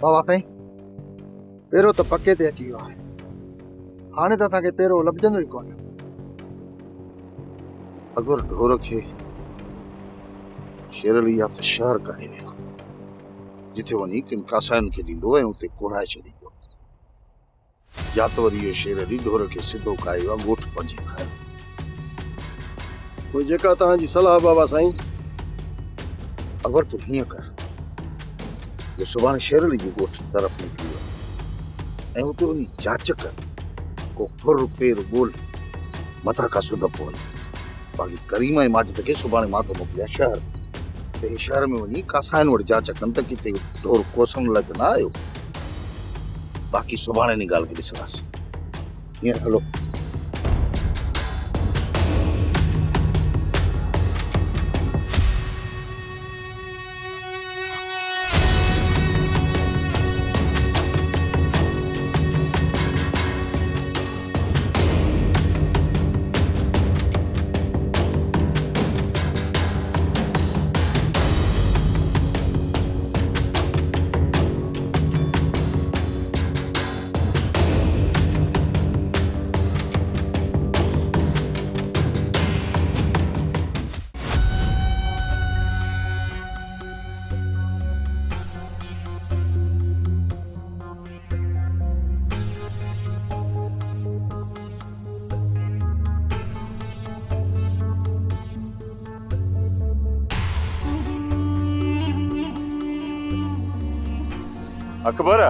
बाबा साईं पेरो तो पके ते अची वियो आहे हाणे त असांखे पेरो लभजंदो ई कोन्हे अगर ढोर खे शेरली या त शहर काहे वियो जिथे वञी किन कासाइन खे ॾींदो ऐं उते कोड़ाए छॾींदो या त वरी इहो शेरली ढोर खे सिधो कायो आहे ॻोठ पंहिंजे घर कोई जेका तव्हांजी सलाह बाबा साईं अगर तूं हीअं कर जो सुभाणे शेरली जी ॻोठ तरफ़ निकिरी वञ ऐं उते वञी जांच कर को फुर पेर ॻोल्ह मथां खां सुध पवनि बाक़ी करीम ऐं माजिद खे सुभाणे मां थो मोकिलियां शहर ते शहर में वञी कासाइन वटि जांच कनि त किथे ढोर कोसण लाइ त न आयो बाक़ी सुभाणे इन ॻाल्हि खे ॾिसंदासीं हीअं हलो अकबर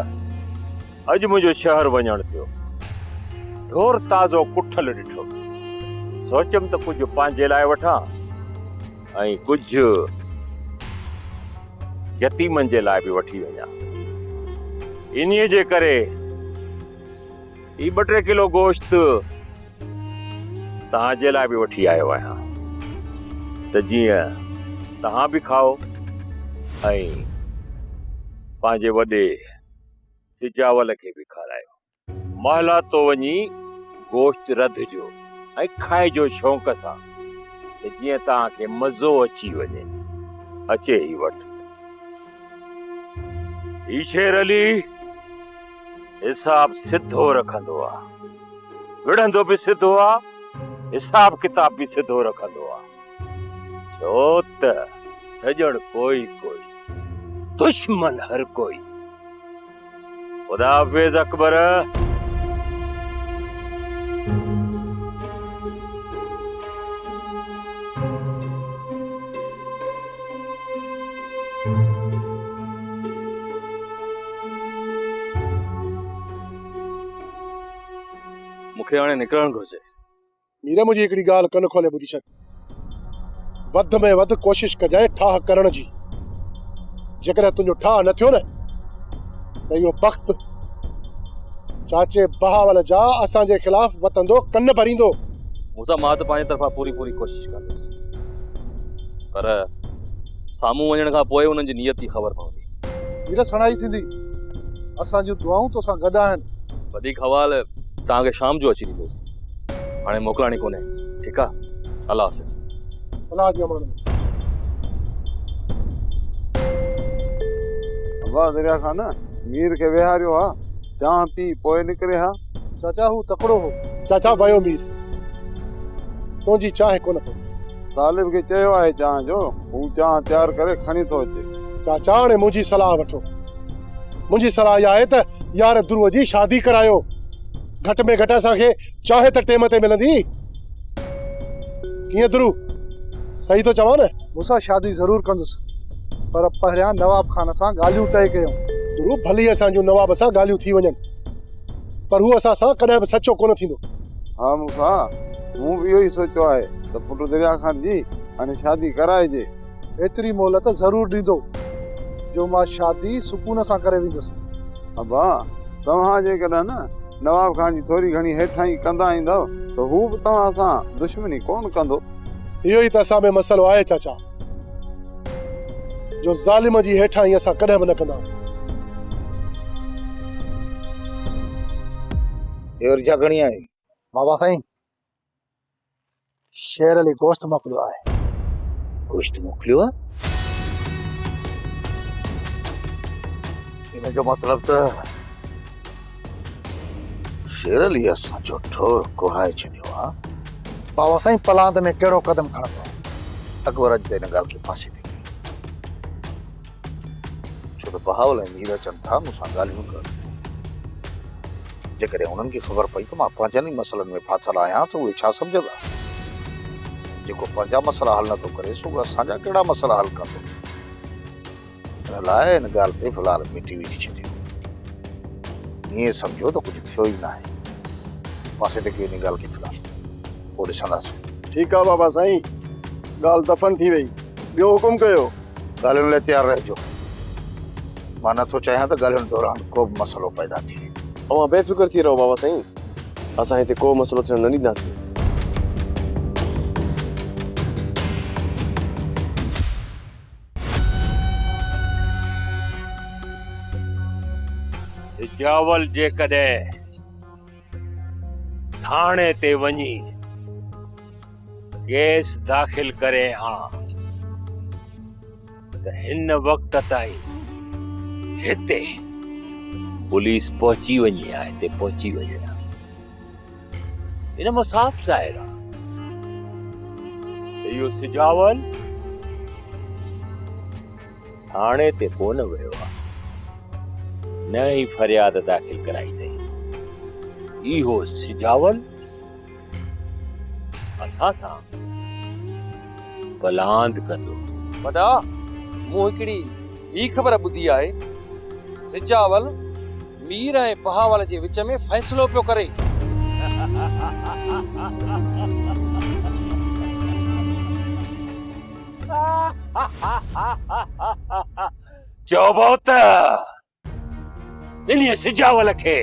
अज मुझे शहर वञण थियो ढोर ताज़ो कुठल ॾिठो सोचम त कुछ पंहिंजे लाइ वठां ऐं कुछ यतीमन जे लाइ बि वठी वञा इन्हीअ जे करे 2-3 किलो गोश्त तव्हांजे लाइ बि वठी आयो आहियां त जीअं तव्हां बि खाओ ऐं पंहिंजे वॾे सिजावल खे बि खारायो महला तो वञी गोश्त रधिजो ऐं खाइजो शौक़ सां जीअं तव्हांखे मज़ो अची वञे अचे ई वठ ही शेर अली हिसाब सिधो रखंदो आहे विढ़ंदो बि सिधो आहे हिसाब किताब बि सिधो रखंदो आहे छो त सजण कोई कोई दुश्मन हर कोई खुदा हाफिज अकबर मूंखे हाणे निकिरणु घुर्जे मीरा मुंहिंजी हिकिड़ी ॻाल्हि कन खोले ॿुधी छॾ वध में वधि कोशिश कजांइ ठाह करण जी जेकॾहिं तुंहिंजो ठाह न थियो न त इहो वक़्तु चाचे बहावल जा असांजे ख़िलाफ़ वतंदो कन भरींदो मूंसां मां त पंहिंजे तरफ़ां पूरी कोशिश कंदुसि पर साम्हूं वञण खां पोइ उन्हनि जी नियत जी ख़बर पवंदी मीरा सणाई थींदी असांजूं दुआऊं तोसां गॾु आहिनि वधीक हवाल तव्हांखे शाम जो अची ॾींदुसि हाणे मोकिलाणी कोन्हे ठीकु आहे अल्लाह हाफ़िज़ अलाह जे अमर में अब्बा दरिया खान मीर के विहारियो हा चाह पी पोइ निकिरे हा चाचा हू तकड़ो हो चाचा वयो मीर तुंहिंजी चाह कोन पई तालिब खे चयो आहे चाह जो हू चाह तयारु करे खणी थो अचे चाचा हाणे मुंहिंजी सलाह वठो मुंहिंजी सलाह इहा आहे त यार ध्रुव जी शादी करायो घटि में घटि असांखे चाहे त टेम ते मिलंदी कीअं ध्रुव सही थो चवां न मूंसां शादी ज़रूरु कंदुसि पर पहिरियां नवाब खान सां ॻाल्हियूं तय कयूं ध्रुव भली असांजूं नवाब सां ॻाल्हियूं थी वञनि पर हू असां सां कॾहिं बि सचो कोन थींदो हा मूंसां मूं बि इहो ई सोचियो आहे त पुटु दरिया खान जी हाणे शादी कराइजे एतिरी मोहलत ज़रूरु ॾींदो जो मां शादी सुकून सां करे वेंदुसि अब्बा तव्हां जेकॾहिं न नवाब खान जी थोरी घणी हेठाई कंदा ईंदव त हू बि तव्हां सां दुश्मनी कोन कंदो इहो ई त असां में मसइलो आहे चाचा जो ज़ालिम जी हेठाई असां कॾहिं बि न कंदा और छा खणी आई बाबा साईं शेर अली गोश्त मोकिलियो आहे गोश्त मोकिलियो आहे इन जो मतलब त शेर अली असांजो ठोर कोराए छॾियो आहे। बाबा साईं पलांद में कहिड़ो कदम खणंदो? अकबर अॼु त हिन ॻाल्हि खे फांसी थी कई, छो त बहावल ऐं मीर अचनि था मूंसां ॻाल्हियूं कनि। जेकॾहिं उन्हनि खे ख़बर पई त मां पंहिंजनि ई मसइलनि में फाथल आहियां त उहे छा सम्झंदा? जेको पंहिंजा मसइला हल नथो करे सो असांजा कहिड़ा मसइला हल कंदो? हिन लाइ हिन ॻाल्हि ते फ़िलहाल मिटी विझी छॾियो। ईअं सम्झो त कुझु थियो ई न आहे। पासे ते कयो हिन ॻाल्हि खे फ़िलहाल, पोइ ॾिसंदासीं। ठीकु आहे बाबा साईं, ॻाल्हि दफ़न थी वई, ॿियो हुकुम कयो। ॻाल्हियुनि लाइ तयारु रहिजो। मां नथो चाहियां त ॻाल्हियुनि दौरान को बि मसइलो पैदा थिए। अवां बेफ़िक्र थी रहो बाबा साईं, असां हिते को मसइलो थियण न ॾींदासीं। सिजावल जेकॾहिं थाणे ते वञी केस दाख़िल करे हा त हिन वक़्त ताईं हिते पुलिस पहुची वञी आहे, हिते पहुची वञे हा। हिन मां साफ़ ज़ाहिर आहे त इहो सिजावल थाणे ते कोन वियो आहे, न ही फरियाद दाख़िल कराई अथई। इहो सिजावल असां सां बलांद कंदो। वॾा, मूं हिकिड़ी ॿी ख़बर ॿुधी आहे, सिजावल मीर ऐं बहावल जे विच में फ़ैसिलो पियो करे। चओ त इन सिजावल खे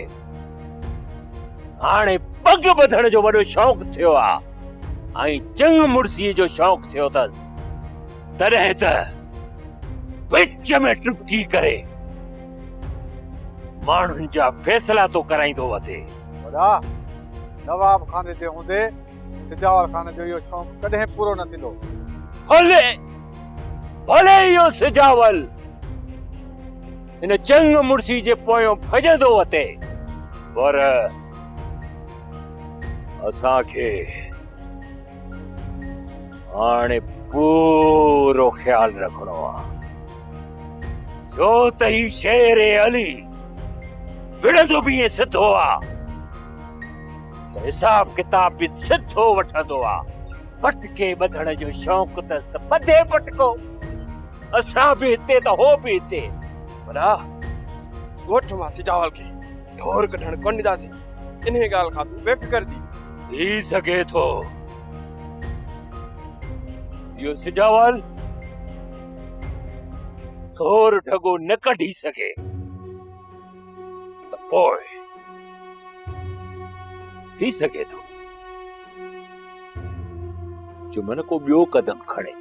हाणे पग ॿधण जो वॾो शौक़ु थियो आहे ऐं चंग मुड़सीअ जो शौक़ु थियो अथसि, तॾहिं त विच में टुपकी करे माण्हुनि जा फ़ैसिला तो कराईंदो वधे। वॾा, नवाब खाने जे हूंदे सिजावल खाने जो इहो शौक़ु कॾहिं पूरो न थींदो। भले भले इहो सिजावल इन चंग मुड़सी जे पोयों भॼंदो वते, पर असांखे हाणे पूरो ख्याल रखणो आहे, छो त ही शेर अली विढ़ंदो बि ईअं सिधो आहे त हिसाब किताब बि सिधो वठंदो आहे। पटके ॿधण जो शौक़ु अथसि त ॿधे पटको, असां बि हिते त हो बि हिते। वॾा, ॻोठ मां सिजावल खे ढोर कढण कोन ॾींदासीं, इन ॻाल्हि खां तूं बेफ़िक्र थी सघे थो। इहो सिजावल ढोर ढगो न कढी सघे त पोइ थी सघे थो जो मन को ॿियो कदम खणे।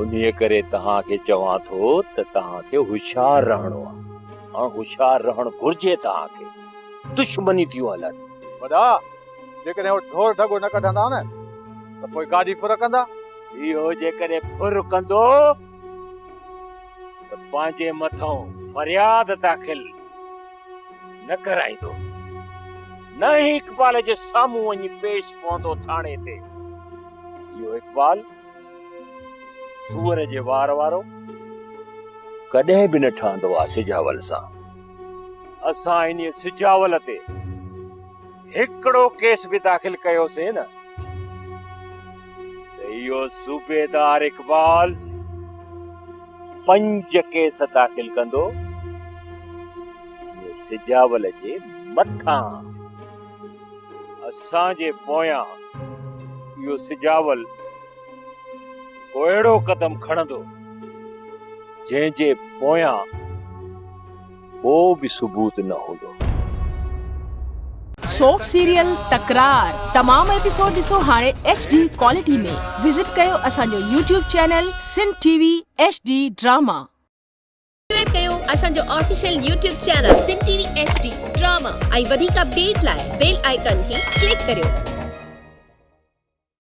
उन्हीअ करे तव्हांखे चवां थो त तव्हांखे होशियार रहणो आहे, ऐं होशियार रहण घुर्जे तव्हांखे। दुश्मनी थियूं हलनि। वॾा, जेकॾहिं उहो ढोर ढगो न कढंदा न त पोइ गाॾी फुर कंदा। इहो जेकॾहिं फुर कंदो त पंहिंजे मथां फरियाद दाख़िल न कराईंदो, न ही इक़बाल जे साम्हूं वञी पेश पवंदो थाणे ते। इहो इक़बाल सूअर जे वार वारो कॾहिं बि न ठहंदो आहे सिजावल सां। असां इन सिजावल ते हिकिड़ो केस बि दाख़िल कयोसीं न त इहो सूबेदार इक़बाल 5 केस दाख़िल कंदो सिजावल जे मथां। असांजे पोयां इहो सिजावल को अहिड़ो कदम खणंदो जंहिंजे पोयां को बि सबूत न हूंदो। सोप सीरियल तकरार तमाम एपिसोड ॾिसो हाणे HD क्वालिटी में। विजिट कयो असांजो YouTube channel Sindh TV HD drama. Subscribe कयो असांजो official YouTube channel Sindh TV HD drama ऐं वधीक अपडेट लाइ बेल आइकन खे क्लिक करियो।